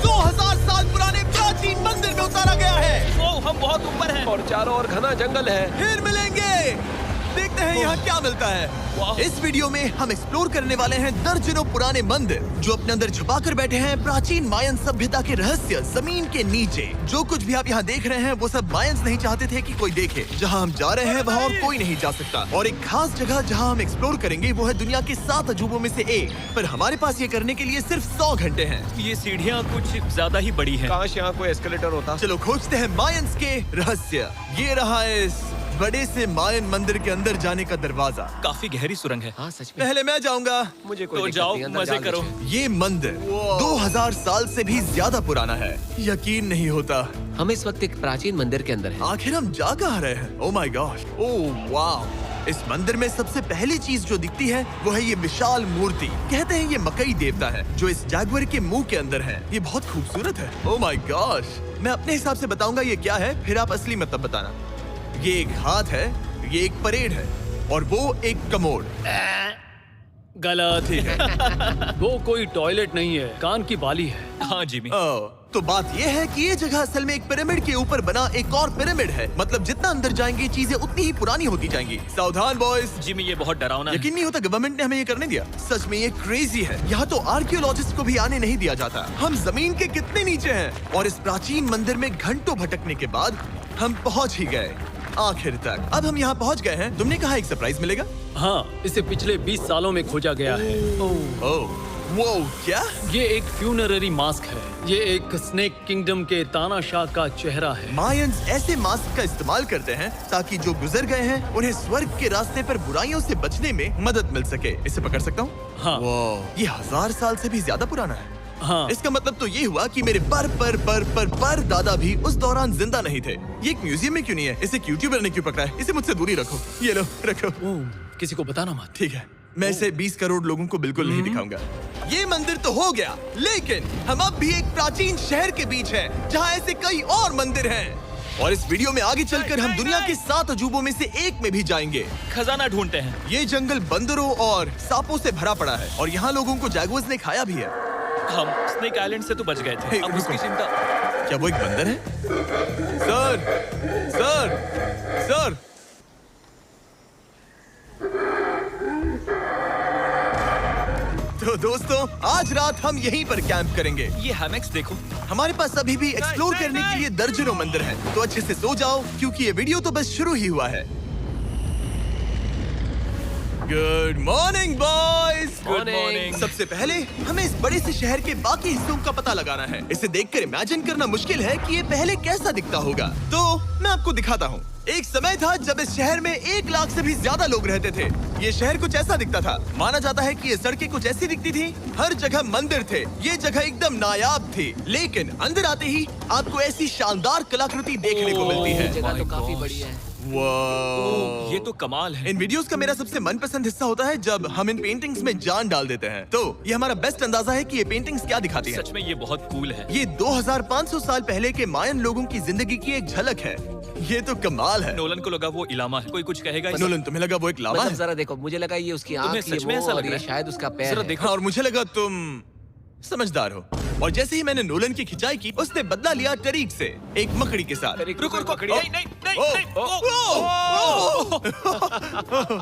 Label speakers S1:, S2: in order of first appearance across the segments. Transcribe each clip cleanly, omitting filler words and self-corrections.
S1: 2000 साल पुराने प्राचीन मंदिर में उतारा गया है।
S2: ओह, हम बहुत ऊपर हैं।
S3: और चारों ओर घना जंगल है।
S1: फिर मिलेंगे। देखते हैं यहाँ क्या मिलता है। इस वीडियो में हम एक्सप्लोर करने वाले हैं दर्जनों पुराने मंदिर जो अपने अंदर छुपा कर बैठे हैं प्राचीन मायन सभ्यता के रहस्य जमीन के नीचे। जो कुछ भी आप यहाँ देख रहे हैं वो सब मायंस नहीं चाहते थे कि कोई देखे। जहाँ हम जा रहे हैं वहाँ और कोई नहीं जा सकता। और एक खास जगह जहाँ हम एक्सप्लोर करेंगे वो है दुनिया के 7 अजूबों में से एक। पर हमारे पास ये करने के लिए सिर्फ 100 घंटे हैं।
S2: ये सीढ़ियाँ कुछ ज्यादा ही बड़ी हैं।
S3: काश यहाँ कोई एस्केलेटर होता।
S1: चलो खोजते हैं मायंस के रहस्य। ये रहा इस बड़े से मायन मंदिर के अंदर जाने का दरवाजा।
S2: काफी गहरी सुरंग है।
S3: हाँ सच में।
S1: पहले मैं जाऊंगा।
S3: मुझे कोई
S2: तो
S3: दिक्कत
S2: जाओ,
S3: नहीं, अंदर
S2: मजे
S3: डाल
S2: करो।
S3: दीजिए।
S1: ये मंदिर 2000 साल से भी ज्यादा पुराना है। यकीन नहीं होता।
S4: हम इस वक्त एक प्राचीन मंदिर के अंदर हैं।
S1: आखिर हम जा कहाँ रहे हैं? ओह माय गॉड, ओह वाह। इस मंदिर में सबसे पहली चीज जो दिखती है वो है ये विशाल मूर्ति। कहते हैं ये मकई देवता है जो इस जैगुआर के मुंह के अंदर है। ये बहुत खूबसूरत है। Oh my God. मैं अपने हिसाब से बताऊंगा ये क्या है, फिर आप असली मतलब बताना। ये एक हाथ है, ये एक परेड है और वो एक कमोड।
S5: गलत है। वो कोई टॉयलेट नहीं है, कान की बाली है।
S2: हाँ जिमी।
S1: तो बात ये है कि ये जगह असल में एक पिरामिड के ऊपर बना एक और पिरामिड है। मतलब जितना अंदर जाएंगे चीजें उतनी ही पुरानी होती जाएंगी। सावधान बॉयज।
S2: जिमी ये बहुत डरावना है।
S1: यकीन नहीं होता गवर्नमेंट ने हमें ये करने दिया। सच में ये क्रेजी है। यहाँ तो आर्कियोलॉजिस्ट को भी आने नहीं दिया जाता। हम जमीन के कितने नीचे हैं और इस प्राचीन मंदिर में घंटों भटकने के बाद हम पहुँच ही गए आखिर तक। अब हम यहाँ पहुँच गए हैं। तुमने कहा एक सरप्राइज मिलेगा।
S5: हाँ, इसे पिछले 20 सालों में खोजा गया है।
S1: ओह वो क्या?
S5: ये एक फ्यूनररी मास्क है। ये एक स्नेक किंगडम के तानाशाह का चेहरा है।
S1: मायंस ऐसे मास्क का इस्तेमाल करते हैं ताकि जो गुजर गए हैं उन्हें स्वर्ग के रास्ते पर बुराइयों से बचने में मदद मिल सके। इसे पकड़ सकता हूँ?
S5: हाँ।
S1: ये 1000 साल से भी ज्यादा पुराना है।
S5: हाँ।
S1: इसका मतलब तो ये हुआ कि मेरे पर दादा भी उस दौरान जिंदा नहीं थे। ये एक म्यूजियम में क्यों नहीं है? इसे यूट्यूबर ने क्यों पकड़ा है? इसे मुझसे दूरी रखो। ये लो रखो।
S5: किसी को बताना मत।
S1: ठीक है, मैं इसे 20 करोड़ लोगों को बिल्कुल नहीं दिखाऊंगा। ये मंदिर तो हो गया, लेकिन हम अब भी एक प्राचीन शहर के बीच हैं, जहाँ ऐसे कई और मंदिर हैं। और इस वीडियो में आगे चलकर हम दुनिया के 7 अजूबों में से एक में भी जाएंगे।
S2: खजाना ढूंढते हैं।
S1: ये जंगल बंदरों और सांपों से भरा पड़ा है और यहाँ लोगों को जैगुआर्स ने खाया भी है।
S2: हम स्नेक आइलैंड से तो बच गए थे।
S1: हे,
S2: अब
S1: रुको।
S2: उसकी चिंता।
S1: क्या वो एक बंदर है? Sir, sir, sir. तो दोस्तों आज रात हम यहीं पर कैंप करेंगे।
S2: ये हैमक्स देखो।
S1: हमारे पास अभी भी एक्सप्लोर करने के लिए दर्जनों मंदिर हैं। तो अच्छे से सो जाओ क्योंकि ये वीडियो तो बस शुरू ही हुआ है। Good morning boys.
S2: Good morning.
S1: सबसे पहले हमें इस बड़े से शहर के बाकी हिस्सों का पता लगाना है। इसे देखकर इमेजिन करना मुश्किल है कि ये पहले कैसा दिखता होगा। तो मैं आपको दिखाता हूँ। एक समय था जब इस शहर में 1 लाख से भी ज्यादा लोग रहते थे। ये शहर कुछ ऐसा दिखता था। माना जाता है कि ये सड़कें कुछ ऐसी दिखती थी। हर जगह मंदिर थे। ये जगह एकदम नायाब थी। लेकिन अंदर आते ही आपको ऐसी शानदार कलाकृति देखने को मिलती है।
S4: जगह तो काफी बड़ी है।
S1: वाह,
S2: ये तो कमाल है।
S1: इन वीडियोस का मेरा सबसे मनपसंद हिस्सा होता है जब हम इन पेंटिंग्स में जान डाल देते हैं। तो ये हमारा बेस्ट अंदाजा है कि ये पेंटिंग्स क्या दिखाती हैं।
S2: सच में ये बहुत कूल है।
S1: ये 2500 साल पहले के मायन लोगों की जिंदगी की एक झलक है। ये तो कमाल है।
S2: नोलन को लगा वो इलामा है। कोई कुछ कहेगा इसे?
S1: नोलन, तुम्हें लगा वो एक लावा
S4: मतलब
S1: है?
S4: जरा देखो, मुझे लगा ये उसकी
S2: तुम्हें
S4: आँख, ये
S2: सच में
S4: वो,
S2: ऐसा लग
S4: और
S2: रहा
S4: ये
S2: है?
S4: शायद उसका पैर
S2: जरा
S4: है।
S2: देखो।
S1: हाँ, और मुझे लगा तुम समझदार हो। और जैसे ही मैंने नोलन की खिंचाई की, उसने बदला लिया टरीक से, एक मकड़ी के साथ।
S2: रुको रुको।
S1: ओ,
S2: नहीं नहीं नहीं
S1: ओ,
S2: नहीं।
S1: ओ,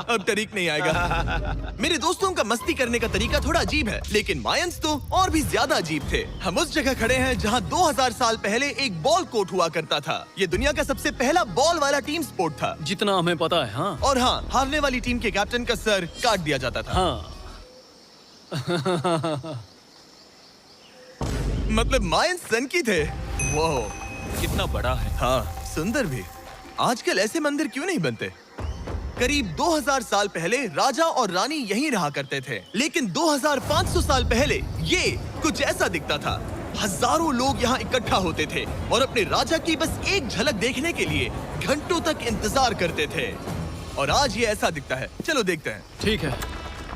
S1: अब तरीक नहीं आएगा। मेरे दोस्तों का मस्ती करने का तरीका थोड़ा अजीब है, लेकिन मायंस तो और भी ज्यादा अजीब थे। हम उस जगह खड़े हैं जहां 2000 साल पहले एक बॉल कोर्ट हुआ करता था। ये दुनिया का सबसे पहला बॉल वाला टीम स्पोर्ट था।
S5: जितना हमें पता है। हाँ।
S1: और हाँ, हारने वाली टीम के कैप्टन का सर काट दिया जाता था।
S5: हाँ।
S1: मतलब मायंस सन की थे। वो
S2: कितना बड़ा है।
S1: हाँ, सुंदर भी। आजकल ऐसे मंदिर क्यों नहीं बनते? करीब 2000 साल पहले राजा और रानी यहीं रहा करते थे, लेकिन 2500 साल पहले ये कुछ ऐसा दिखता था। हजारों लोग यहाँ इकट्ठा होते थे और अपने राजा की बस एक झलक देखने के लिए घंटों तक इंतजार करते थे। और आज ये ऐसा दिखता है। चलो देखते हैं।
S5: ठीक है।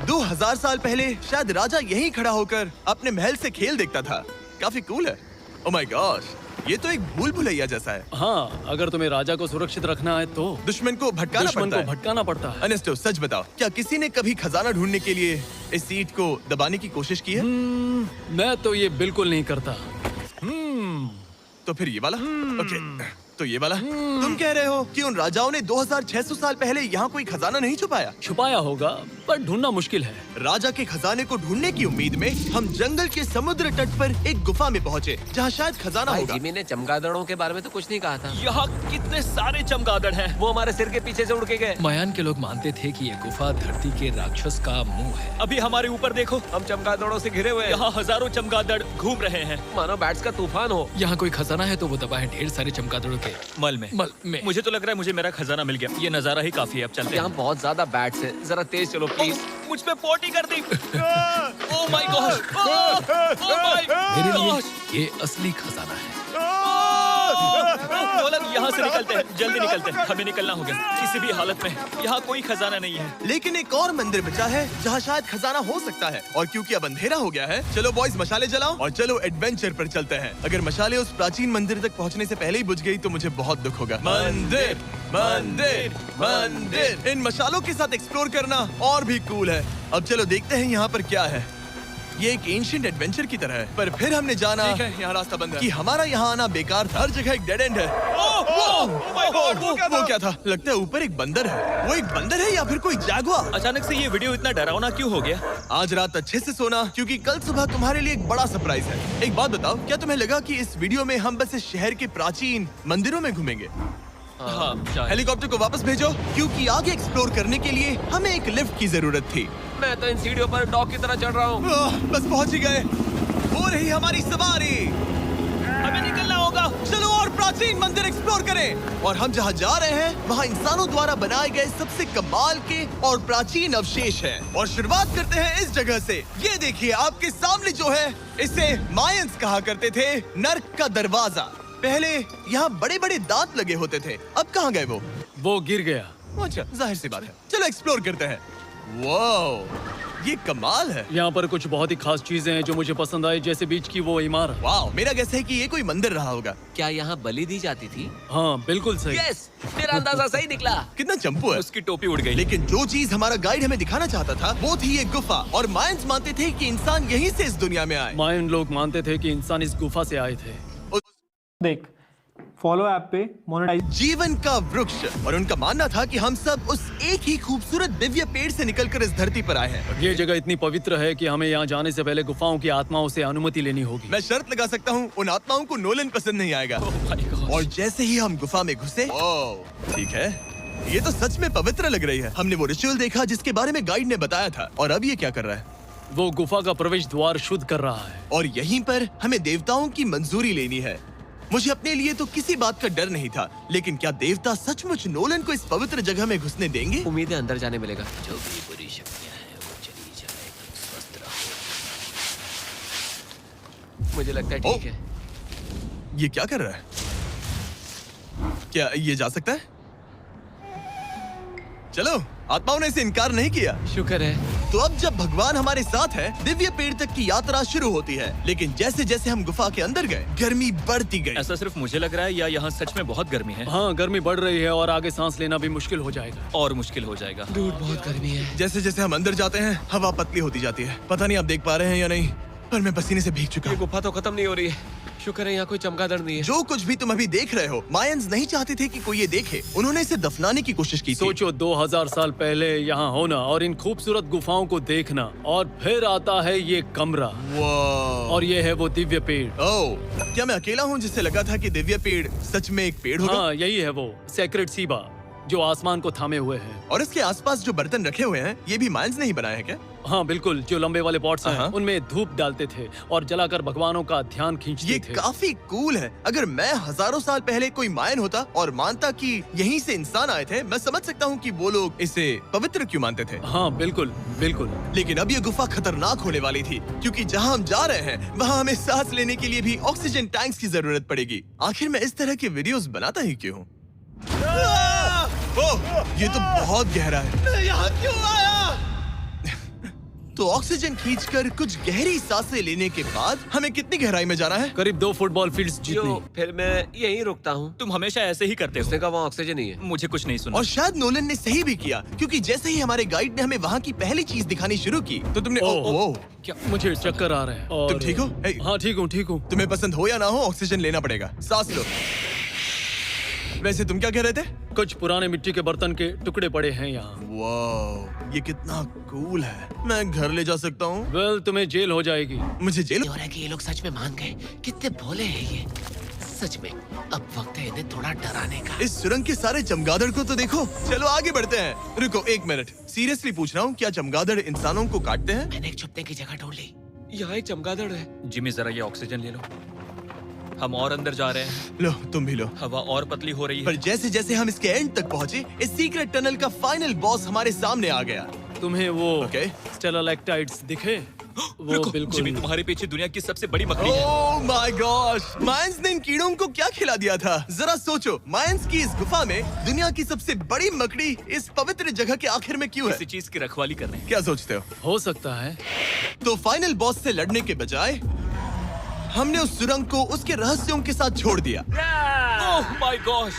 S1: 2000 साल पहले शायद राजा यहीं खड़ा होकर अपने महल से खेल देखता था। काफी कूल है। ओह माय गॉश, ये तो एक भूल भुलैया जैसा है।
S5: हाँ, अगर तुम्हें राजा को सुरक्षित रखना है तो
S1: दुश्मन को भटकाना
S5: दुश्मन
S1: पड़ता
S5: को
S1: है।
S5: भटकाना पड़ता है।
S1: अनेस्टो, सच बताओ, क्या किसी ने कभी खजाना ढूंढने के लिए इस सीट को दबाने की कोशिश की है?
S5: मैं तो ये बिल्कुल नहीं करता।
S1: तो फिर ये वाला? ओके, तो ये वाला? तुम कह रहे हो कि उन राजाओं ने 2600 साल पहले यहाँ कोई खजाना नहीं छुपाया?
S5: छुपाया होगा पर ढूंढना मुश्किल है।
S1: राजा के खजाने को ढूंढने की उम्मीद में हम जंगल के समुद्र तट पर एक गुफा में पहुँचे जहाँ शायद खजाना
S4: भाई
S1: होगा।
S4: जिमी ने चमगादड़ों के बारे में तो कुछ नहीं कहा था।
S2: यहाँ कितने सारे चमगादड़ हैं।
S4: वो हमारे सिर के पीछे से उड़ के गए।
S6: मायान के लोग मानते थे कि ये गुफा धरती के राक्षस का मुंह है।
S2: अभी हमारे ऊपर देखो,
S3: हम चमगादड़ों से घिरे हुए हैं।
S2: यहाँ हजारों चमगादड़ घूम रहे हैं।
S3: मानो बैट्स का तूफान हो।
S6: यहाँ कोई खजाना है तो वो दबा है ढेर सारे चमगादड़ों के
S2: मल में। मुझे तो लग रहा है मुझे मेरा खजाना मिल गया। ये नजारा ही काफी है, अब चलते
S4: यहाँ
S2: हैं।
S4: बहुत ज्यादा बैट्स है, जरा तेज चलो प्लीज।
S2: मुझ पे पोटी कर दी। Oh my gosh, oh my
S6: मेरे लिए
S2: गॉश।
S6: ये असली खजाना है।
S2: नोलन, यहाँ से निकलते हैं, जल्दी निकलते हैं, हमें निकलना होगा किसी भी हालत में। यहाँ कोई खजाना नहीं है।
S1: लेकिन एक और मंदिर बचा है जहाँ शायद खजाना हो सकता है। और क्योंकि अब अंधेरा हो गया है, चलो बॉयज मशाले जलाओ और चलो एडवेंचर पर चलते हैं। अगर मशाले उस प्राचीन मंदिर तक पहुँचने से पहले ही बुझ गई तो मुझे बहुत दुख होगा। मंदिर, मंदिर, मंदिर। इन मशालों के साथ एक्सप्लोर करना और भी कूल है। अब चलो देखते हैं यहाँ पर क्या है। ये एक एंशिएंट एडवेंचर की तरह है, पर फिर हमने जाना
S2: ठीक है, यहाँ रास्ता बंद है।
S1: कि हमारा यहाँ आना बेकार था। हर जगह एक डेड एंड है। वो क्या था? लगता है ऊपर एक बंदर है। वो एक बंदर है या फिर कोई जैगुआर?
S2: अचानक से ये वीडियो इतना डरावना क्यों हो गया?
S1: आज रात अच्छे से सोना, क्योंकि कल सुबह तुम्हारे लिए एक बड़ा सरप्राइज है। एक बात बताओ, क्या तुम्हें लगा कि इस वीडियो में हम बस इस शहर के प्राचीन मंदिरों में घूमेंगे?
S2: हाँ, शायद।
S1: हेलीकॉप्टर को वापस भेजो, क्योंकि आगे एक्सप्लोर करने के लिए हमें एक लिफ्ट की जरूरत थी।
S3: मैं तो इन सीढ़ियों पर डॉग की तरह चढ़ रहा हूँ।
S1: बस पहुंच ही गए। हो रही हमारी सवारी।
S2: हमें निकलना होगा।
S1: चलो और प्राचीन मंदिर एक्सप्लोर करें। और हम जहाँ जा रहे हैं वहाँ इंसानों द्वारा बनाए गए सबसे कमाल के और प्राचीन अवशेष हैं। और शुरुआत करते हैं इस जगह से। ये देखिए आपके सामने जो है, इसे मायंस कहा करते थे नर्क का दरवाजा। पहले यहाँ बड़े बड़े दांत लगे होते थे, अब कहाँ गए वो?
S5: वो गिर गया।
S1: अच्छा, जाहिर सी बात है। चलो एक्सप्लोर करते हैं। वाओ, ये कमाल है।
S5: यहाँ पर कुछ बहुत ही खास चीजें हैं जो मुझे पसंद आई, जैसे बीच की वो इमारत।
S1: वाओ, मेरा गेस है कि ये कोई मंदिर रहा होगा।
S4: क्या यहाँ बलि दी जाती थी?
S5: हाँ बिल्कुल सही।
S4: यस, मेरा अंदाजा सही निकला।
S1: कितना चंपू है।
S2: उसकी टोपी उड़ गई।
S1: लेकिन जो चीज हमारा गाइड हमें दिखाना चाहता था वो थी ये गुफा। और मायंस मानते थे कि इंसान यहीं से इस दुनिया में आए।
S5: मायन लोग मानते थे कि इंसान इस गुफा से आए थे।
S7: देख, फॉलो ऐप पे मोनेटाइज
S1: जीवन का वृक्ष। और उनका मानना था कि हम सब उस एक ही खूबसूरत दिव्य पेड़ से निकलकर इस धरती पर आए हैं।
S5: ये जगह इतनी पवित्र है कि हमें यहाँ जाने से पहले गुफाओं की आत्माओं से अनुमति लेनी होगी।
S1: मैं शर्त लगा सकता हूँ उन आत्माओं को नोलन पसंद नहीं आएगा।
S2: ओह माय गॉश।
S1: और जैसे ही हम गुफा में घुसे, ठीक है, ये तो सच में पवित्र लग रही है। हमने वो रिचुअल देखा जिसके बारे में गाइड ने बताया था। और अब ये क्या कर रहा है?
S5: वो गुफा का प्रवेश द्वार शुद्ध कर रहा है।
S1: और यहीं पर हमें देवताओं की मंजूरी लेनी है। मुझे अपने लिए तो किसी बात का डर नहीं था, लेकिन क्या देवता सचमुच नोलन को इस पवित्र जगह में घुसने देंगे?
S4: उम्मीद है अंदर जाने मिलेगा।
S6: जो भी बुरी शक्तियाँ हैं वो चली जाए, तुम स्वस्थ रहो।
S4: मुझे लगता है ठीक है।
S1: ये क्या कर रहा है? क्या ये जा सकता है? चलो, आत्माओं ने इसे इनकार नहीं किया।
S4: शुक्र है।
S1: तो अब जब भगवान हमारे साथ है, दिव्य पेड़ तक की यात्रा शुरू होती है। लेकिन जैसे जैसे हम गुफा के अंदर गए, गर्मी बढ़ती गई।
S2: ऐसा सिर्फ मुझे लग रहा है या यहाँ सच में बहुत गर्मी है?
S5: हाँ, गर्मी बढ़ रही है और आगे सांस लेना भी मुश्किल हो जाएगा।
S2: और मुश्किल हो जाएगा।
S4: दूध बहुत गर्मी है।
S1: जैसे जैसे हम अंदर जाते हैं, हवा पतली होती जाती है। पता नहीं आप देख पा रहे हैं या नहीं, पर मैं पसीने से भीग चुका
S3: ये
S1: हूँ।
S3: गुफा तो खत्म नहीं हो रही है। शुक्र है यहाँ कोई चमगादड़ नहीं है।
S1: जो कुछ भी तुम अभी देख रहे हो, मायंस नहीं चाहते थे कि कोई ये देखे। उन्होंने इसे दफनाने की कोशिश की थी।
S5: सोचो 2000 साल पहले यहाँ होना और इन खूबसूरत गुफाओं को देखना, और फिर आता है ये कमरा,
S1: वाह।
S5: और ये है वो दिव्य पेड़।
S1: ओह, क्या मैं अकेला हूँ जिससे लगा था कि दिव्य पेड़ सच में एक पेड़ होगा?
S5: हाँ, यही है वो सेक्रेट सीबा जो आसमान को थामे हुए है।
S1: और इसके आसपास जो बर्तन रखे हुए हैं, ये भी मायंस ने ही बनाए हैं क्या?
S5: हाँ बिल्कुल, जो लंबे वाले पॉट्स हैं
S1: हाँ।
S5: उनमें धूप डालते थे और जलाकर भगवानों का ध्यान खींचते
S1: ये
S5: थे।
S1: काफी कूल है। अगर मैं हजारों साल पहले कोई मायन होता और मानता कि यहीं से इंसान आए थे, मैं समझ सकता हूँ कि वो लोग इसे पवित्र क्यों मानते थे।
S5: हाँ बिल्कुल बिल्कुल।
S1: लेकिन अब ये गुफा खतरनाक होने वाली थी, क्योंकि जहाँ हम जा रहे हैं वहाँ हमें सांस लेने के लिए भी ऑक्सीजन टैंक्स की जरूरत पड़ेगी। आखिर मैं इस तरह के वीडियोस बनाता ही क्यों हूँ? ओह, ये तो बहुत गहरा है। मैं यहाँ क्यों आया? तो ऑक्सीजन खींचकर कुछ गहरी सांसें लेने के बाद हमें कितनी गहराई में जाना है?
S5: करीब 2 फुटबॉल फील्ड्स
S3: जो
S5: जितनी।
S3: फिर मैं यहीं रुकता हूँ।
S2: तुम हमेशा ऐसे ही करते
S3: उसने
S2: हो।
S3: कहा वहाँ ऑक्सीजन ही है।
S2: मुझे कुछ नहीं सुना।
S1: और शायद नोलन ने सही भी किया, क्योंकि जैसे ही हमारे गाइड ने हमें वहाँ की पहली चीज दिखानी शुरू की तो तुमने
S5: ओह, क्या मुझे चक्कर आ रहे हैं। और
S1: तुम ठीक हो? ए,
S5: हाँ ठीक हूँ।
S1: तुम्हें पसंद हो या ना हो, ऑक्सीजन लेना पड़ेगा। सांस लो। वैसे तुम क्या कह रहे थे?
S5: कुछ पुराने मिट्टी के बर्तन के टुकड़े पड़े हैं यहाँ।
S1: वाह, ये कितना कूल है। मैं घर ले जा सकता हूँ?
S5: वेल, तुम्हें जेल हो जाएगी।
S1: मुझे जेल?
S4: हो रहा है कि ये लोग सच में मान गए। कितने भोले हैं ये। सच में अब वक्त है इन्हें थोड़ा डराने का।
S1: इस सुरंग के सारे चमगादड़ को तो देखो। चलो आगे बढ़ते हैं। रुको 1 मिनट, सीरियसली पूछ रहा हूँ, क्या चमगादड़ इंसानों को काटते हैं?
S4: मैंने एक छुपने की जगह ढूंढ ली।
S3: यहाँ एक चमगादड़ है।
S2: जिमी जरा ये ऑक्सीजन ले लो। हम और अंदर जा रहे हैं।
S1: लो, तुम भी लो।
S2: हवा और पतली हो रही
S1: पर
S2: है।
S1: जैसे जैसे हम इसके एंड तक पहुँचे, इस सीक्रेट टनल का फाइनल बॉस हमारे सामने आ गया।
S5: तुम्हें वो
S1: ओके।
S5: स्टेलाक्टाइट्स दिखे? वो
S2: रुको,
S5: बिल्कुल।
S2: जिमी तुम्हारे पीछे दुनिया की सबसे बड़ी मकड़ी है।
S1: ओह माय गॉश, मायंस ने इन कीड़ों को क्या खिला दिया था? जरा सोचो, मायंस की इस गुफा में दुनिया की सबसे बड़ी मकड़ी इस पवित्र जगह के आखिर में क्यों है?
S2: किसी चीज की रखवाली कर रहे हैं।
S1: क्या सोचते हो?
S5: हो सकता है।
S1: तो फाइनल बॉस से लड़ने के बजाय हमने उस सुरंग को उसके रहस्यों के साथ छोड़ दिया।
S2: ओह माय गॉश,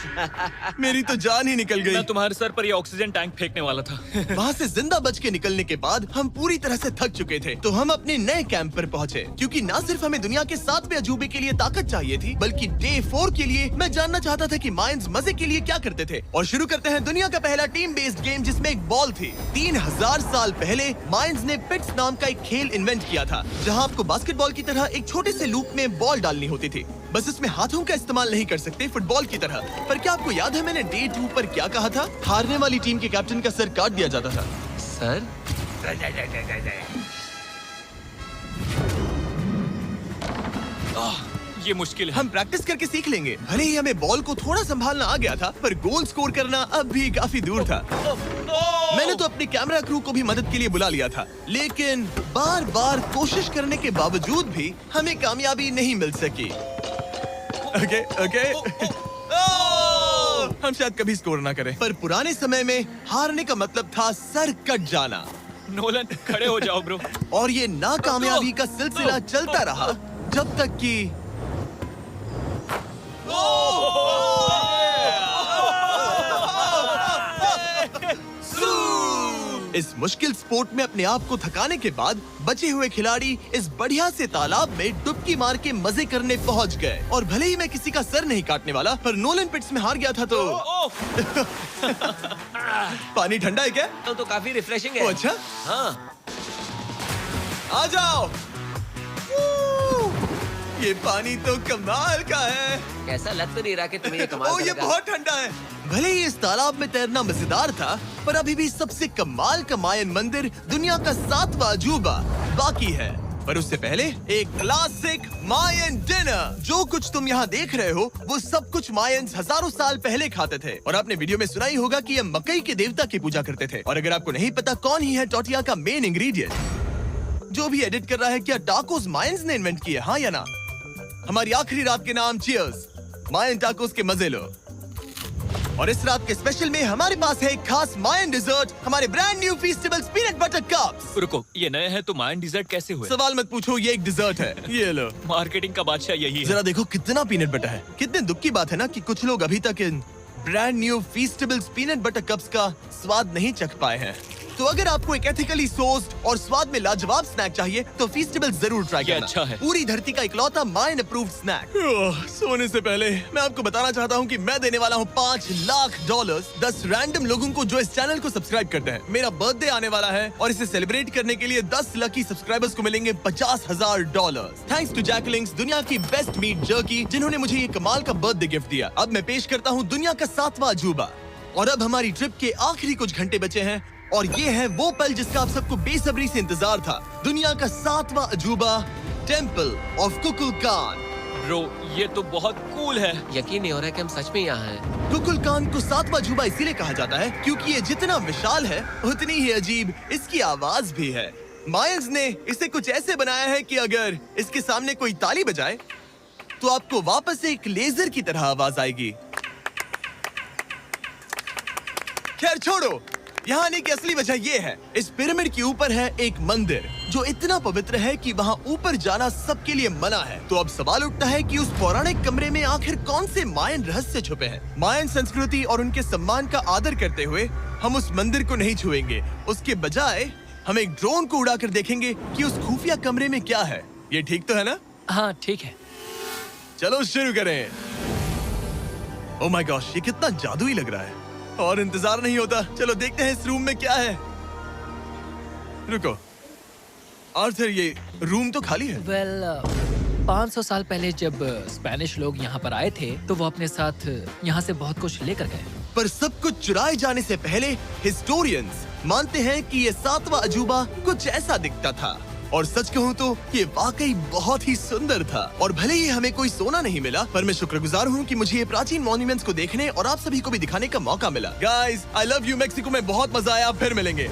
S1: मेरी तो जान ही निकल गई।
S2: मैं तुम्हारे सर पर ये ऑक्सीजन टैंक फेंकने वाला था।
S1: वहाँ से जिंदा बच के निकलने के बाद हम पूरी तरह से थक चुके थे, तो हम अपने नए कैंप पर पहुँचे। क्योंकि न सिर्फ हमें दुनिया के 7वें अजूबे के लिए ताकत चाहिए थी, बल्कि डे 4 के लिए मैं जानना चाहता था कि मायंस मजे के लिए क्या करते थे। और शुरू करते हैं दुनिया का पहला टीम बेस्ड गेम, जिसमें एक बॉल थी। 3000 साल पहले मायंस ने पिट्स नाम का एक खेल इन्वेंट किया था, जहाँ आपको बास्केटबॉल की तरह एक छोटे से लूप में बॉल डालनी होती थी। बस इसमें हाथों का इस्तेमाल नहीं कर सकते, फुटबॉल की तरह। पर क्या आपको याद है मैंने डे 2 पर क्या कहा था? हारने वाली टीम के कैप्टन का सर काट दिया जाता था।
S4: सर
S2: ये मुश्किल है।
S1: हम प्रैक्टिस करके सीख लेंगे। भले ही हमें बॉल को थोड़ा संभालना आ गया था, पर गोल स्कोर करना अब भी काफी दूर था। मैंने तो अपने कैमरा क्रू को भी मदद के लिए बुला लिया था, लेकिन बार बार कोशिश करने के बावजूद भी हमें कामयाबी नहीं मिल सकी। ओके। हम शायद कभी स्कोर ना करें, पर पुराने समय में हारने का मतलब था सर कट जाना।
S2: नोलन खड़े हो जाओ ब्रो।
S1: और ये नाकामयाबी का सिलसिला चलता रहा जब तक कि इस मुश्किल स्पोर्ट में अपने आप को थकाने के बाद बचे हुए खिलाड़ी इस बढ़िया से तालाब में डुबकी मार के मजे करने पहुंच गए। और भले ही मैं किसी का सर नहीं काटने वाला, पर नोलन पिट्स में हार गया था तो पानी ठंडा है क्या?
S3: तो काफी रिफ्रेशिंग
S1: ओ,
S3: है।
S1: अच्छा,
S3: हाँ।
S1: आ जाओ। ये पानी तो कमाल का है।
S3: कैसा लग तो नहीं रहा कि तुम्हें ये कमाल
S1: ओ, ये
S3: करेगा।
S1: बहुत ठंडा है। भले ही इस तालाब में तैरना मजेदार था, पर अभी भी सबसे कमाल का मायन मंदिर, दुनिया का 7वां अजूबा बाकी है। पर उससे पहले एक क्लासिक मायन डिनर। जो कुछ तुम यहाँ देख रहे हो, वो सब कुछ मायंस हजारों साल पहले खाते थे। और आपने वीडियो में सुना ही होगा कि ये मकई के देवता की पूजा करते थे। और अगर आपको नहीं पता कौन ही है टोटिया का मेन इंग्रेडिएंट, जो भी एडिट कर रहा है, क्या टाकोस मायंस ने इन्वेंट किए? हाँ या ना? हमारी आखिरी रात के नाम चीयर्स, मायन टाकोस के मजे लो। और इस रात के स्पेशल में हमारे पास है एक खास मायन डिजर्ट, हमारे brand new Feastables peanut butter cups.
S2: रुको, ये नए हैं तो मायन डिजर्ट कैसे हुए?
S1: सवाल मत पूछो, ये एक डिजर्ट है। ये लो।
S2: मार्केटिंग का बादशाह यही है।
S1: जरा देखो कितना पीनट बटर है। कितने दुख की बात है ना कि कुछ लोग अभी तक इन brand new Feastables peanut butter cups का स्वाद नहीं चख पाए हैं। तो अगर आपको एक एथिकली सोर्स्ड और स्वाद में लाजवाब स्नैक चाहिए, तो फीस्टेबल्स जरूर ट्राई
S2: ये
S1: करना।
S2: अच्छा है।
S1: पूरी धरती का इकलौता मायन अप्रूव्ड स्नैक। सोने से पहले मैं आपको बताना चाहता हूँ कि मैं देने वाला हूँ $5 लाख 10 रैंडम लोगों को जो इस चैनल को सब्सक्राइब करते हैं। मेरा बर्थडे आने वाला है और इसे सेलिब्रेट करने के लिए 10 लकी सब्सक्राइबर्स को मिलेंगे $50,000। थैंक्स टू जैकलिंग्स, दुनिया की बेस्ट मीट जर्की, जिन्होंने मुझे ये कमाल का बर्थडे गिफ्ट दिया। अब मैं पेश करता हूँ दुनिया का 7वां अजूबा। और अब हमारी ट्रिप के आखिरी कुछ घंटे बचे हैं, और ये है वो पल जिसका आप सबको बेसब्री से इंतजार था। दुनिया का 7वां अजूबा, टेंपल ऑफ कुकुलकान।
S2: ब्रो, ये तो बहुत कूल है।
S4: यकीन नहीं हो रहा है कि हम सच में यहाँ हैं।
S1: कुकुलकान को 7वां अजूबा इसीलिए कहा जाता है क्योंकि ये जितना विशाल है, उतनी ही अजीब इसकी आवाज भी है। मायंस ने इसे कुछ ऐसे बनाया है कि अगर इसके सामने कोई ताली बजाए, तो आपको वापस एक लेजर की तरह आवाज आएगी। खैर छोड़ो, यहाँ आने की असली वजह ये है, इस पिरामिड के ऊपर है एक मंदिर जो इतना पवित्र है कि वहाँ ऊपर जाना सबके लिए मना है। तो अब सवाल उठता है कि उस पौराणिक कमरे में आखिर कौन से मायन रहस्य छुपे हैं। मायन संस्कृति और उनके सम्मान का आदर करते हुए हम उस मंदिर को नहीं छुएंगे, उसके बजाय हम एक ड्रोन को उड़ाकर देखेंगे कि उस खुफिया कमरे में क्या है। ये ठीक तो है ना?
S6: हाँ ठीक है।
S1: चलो शुरू करें। ओह माय गॉश, ये कितना जादुई लग रहा है और इंतजार नहीं होता। चलो देखते हैं इस रूम में क्या है। रुको आर्थर, ये रूम तो खाली है।
S6: वेल 500 साल पहले जब स्पेनिश लोग यहाँ पर आए थे तो वो अपने साथ यहाँ से बहुत कुछ लेकर गए।
S1: पर सब कुछ चुराए जाने से पहले हिस्टोरियंस मानते हैं कि ये 7वां अजूबा कुछ ऐसा दिखता था। और सच कहूँ तो ये वाकई बहुत ही सुंदर था। और भले ही हमें कोई सोना नहीं मिला, पर मैं शुक्रगुजार हूँ कि मुझे ये प्राचीन मॉन्यूमेंट्स को देखने और आप सभी को भी दिखाने का मौका मिला। Guys, I love you. Mexico में बहुत मजा आया, फिर मिलेंगे।